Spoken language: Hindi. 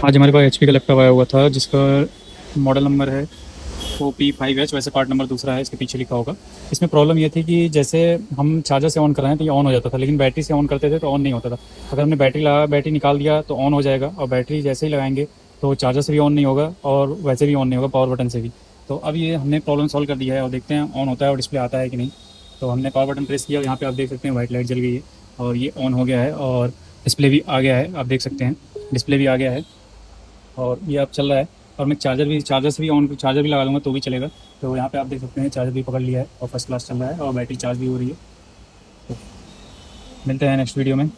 आज हमारे पास HP का लैपटॉप आया हुआ था जिसका मॉडल नंबर है OP5H। वैसे पार्ट नंबर दूसरा है, इसके पीछे लिखा होगा। इसमें प्रॉब्लम ये थी कि जैसे हम चार्जर से ऑन कराएं तो ये ऑन हो जाता था, लेकिन बैटरी से ऑन करते थे तो ऑन नहीं होता था। अगर हमने बैटरी निकाल दिया तो ऑन हो जाएगा, और बैटरी जैसे ही लगाएंगे तो चार्जर से भी ऑन नहीं होगा और वैसे भी ऑन नहीं होगा पावर बटन से भी। तो अब ये हमने प्रॉब्लम सॉल्व कर दिया है और देखते हैं ऑन होता है और डिस्प्ले आता है कि नहीं। तो हमने पावर बटन प्रेस किया, यहाँ पे आप देख सकते हैं वाइट लाइट जल गई है और ये ऑन हो गया है और डिस्प्ले भी आ गया है। आप देख सकते हैं डिस्प्ले भी आ गया है और ये अब चल रहा है। और मैं चार्जर से भी ऑन चार्जर भी लगा लूँगा तो भी चलेगा। तो यहाँ पे आप देख सकते हैं चार्जर भी पकड़ लिया है और फर्स्ट क्लास चल रहा है और बैटरी चार्ज भी हो रही है। तो मिलते हैं नेक्स्ट वीडियो में।